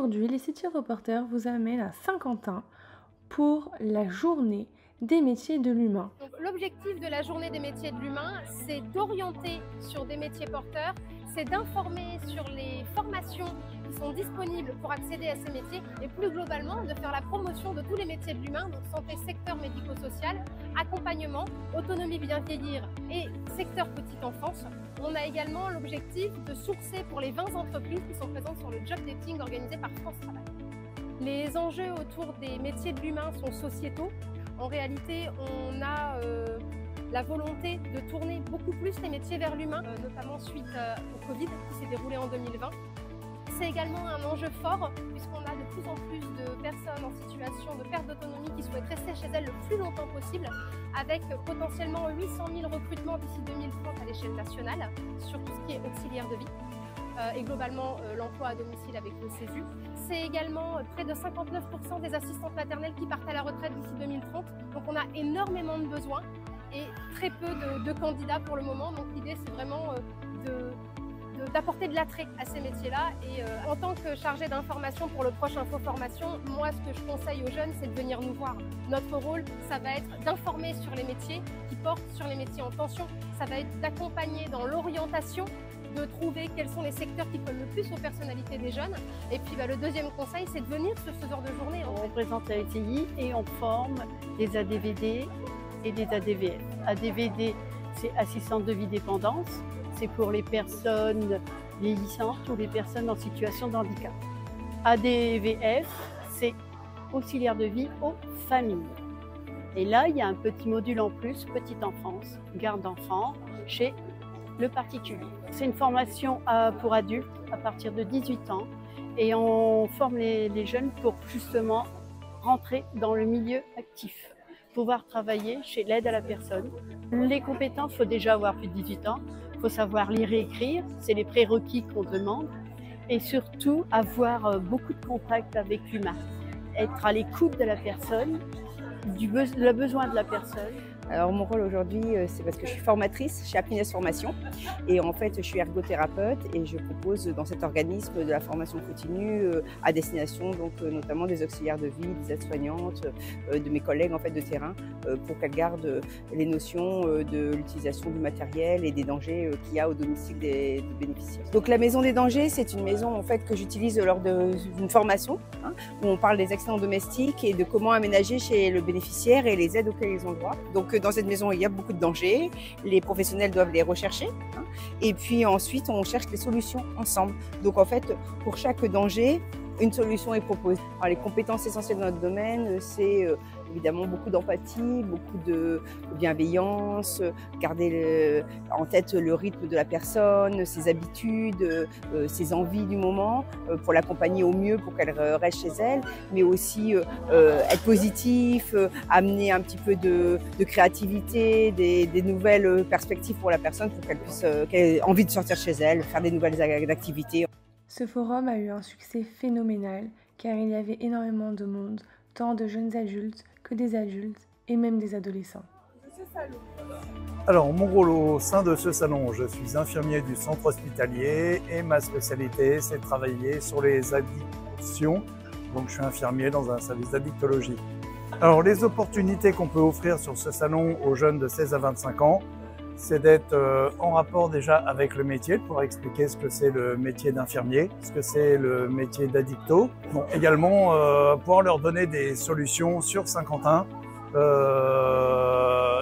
Aujourd'hui, les City Reporters vous amènent à Saint-Quentin pour la journée des métiers de l'humain. L'objectif de la journée des métiers de l'humain, c'est d'orienter sur des métiers porteurs, c'est d'informer sur les formations qui sont disponibles pour accéder à ces métiers et plus globalement de faire la promotion de tous les métiers de l'humain, donc santé, secteur médico-social, accompagnement, autonomie bien vieillir et secteur petite enfance. On a également l'objectif de sourcer pour les 20 entreprises qui sont présentes sur le job dating organisé par France Travail. Les enjeux autour des métiers de l'humain sont sociétaux. En réalité, on a la volonté de tourner beaucoup plus les métiers vers l'humain, notamment suite au Covid qui s'est déroulé en 2020. C'est également un enjeu fort puisqu'on a de plus en plus de personnes en situation de perte d'autonomie qui souhaitent rester chez elles le plus longtemps possible, avec potentiellement 800 000 recrutements d'ici 2030 à l'échelle nationale sur tout ce qui est auxiliaire de vie. Et globalement l'emploi à domicile avec le CESU. C'est également près de 59% des assistantes maternelles qui partent à la retraite d'ici 2030. Donc on a énormément de besoins et très peu de candidats pour le moment. Donc l'idée c'est vraiment d'apporter de l'attrait à ces métiers-là. Et en tant que chargée d'information pour le proche Info Formation, moi ce que je conseille aux jeunes, c'est de venir nous voir. Notre rôle, ça va être d'informer sur les métiers qui portent sur les métiers en tension. Ça va être d'accompagner dans l'orientation, de trouver quels sont les secteurs qui collent le plus aux personnalités des jeunes. Et puis le deuxième conseil, c'est de venir sur ce genre de journée. On représente la ETI et on forme des ADVD et des ADVF. ADVD, c'est assistante de vie dépendance. C'est pour les personnes vieillissantes ou les personnes en situation de handicap. ADVF, c'est auxiliaire de vie aux familles. Et là, il y a un petit module en plus, petite enfance, garde d'enfants, chez le particulier. C'est une formation pour adultes à partir de 18 ans et on forme les jeunes pour justement rentrer dans le milieu actif, pouvoir travailler chez l'aide à la personne. Les compétences, il faut déjà avoir plus de 18 ans, il faut savoir lire et écrire, c'est les prérequis qu'on demande et surtout avoir beaucoup de contact avec l'humain, être à l'écoute de la personne, le besoin de la personne. Alors mon rôle aujourd'hui, c'est parce que je suis formatrice chez Happiness Formation et en fait je suis ergothérapeute et je propose dans cet organisme de la formation continue à destination donc notamment des auxiliaires de vie, des aides-soignantes, de mes collègues en fait de terrain pour qu'elles gardent les notions de l'utilisation du matériel et des dangers qu'il y a au domicile des bénéficiaires. Donc la maison des dangers, c'est une maison en fait que j'utilise lors d'une formation où on parle des accidents domestiques et de comment aménager chez le bénéficiaire et les aides auxquelles ils ont droit. Donc dans cette maison, il y a beaucoup de dangers, les professionnels doivent les rechercher et puis ensuite on cherche les solutions ensemble. Donc en fait, pour chaque danger, une solution est proposée. Alors, les compétences essentielles dans notre domaine, c'est évidemment beaucoup d'empathie, beaucoup de bienveillance, garder en tête le rythme de la personne, ses habitudes, ses envies du moment, pour l'accompagner au mieux pour qu'elle reste chez elle, mais aussi être positif, amener un petit peu de créativité, des nouvelles perspectives pour la personne pour qu'elle ait envie de sortir chez elle, faire des nouvelles activités. Ce forum a eu un succès phénoménal car il y avait énormément de monde, tant de jeunes adultes que des adultes et même des adolescents. Alors mon rôle au sein de ce salon, je suis infirmier du centre hospitalier et ma spécialité c'est de travailler sur les addictions. Donc je suis infirmier dans un service d'addictologie. Alors les opportunités qu'on peut offrir sur ce salon aux jeunes de 16 à 25 ans, c'est d'être en rapport déjà avec le métier, pour expliquer ce que c'est le métier d'infirmier, ce que c'est le métier d'addicto. Bon, également, pouvoir leur donner des solutions sur Saint-Quentin,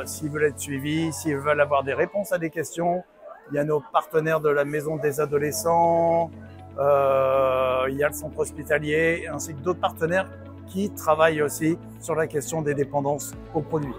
s'ils veulent être suivis, s'ils veulent avoir des réponses à des questions. Il y a nos partenaires de la maison des adolescents, il y a le centre hospitalier, ainsi que d'autres partenaires qui travaillent aussi sur la question des dépendances aux produits.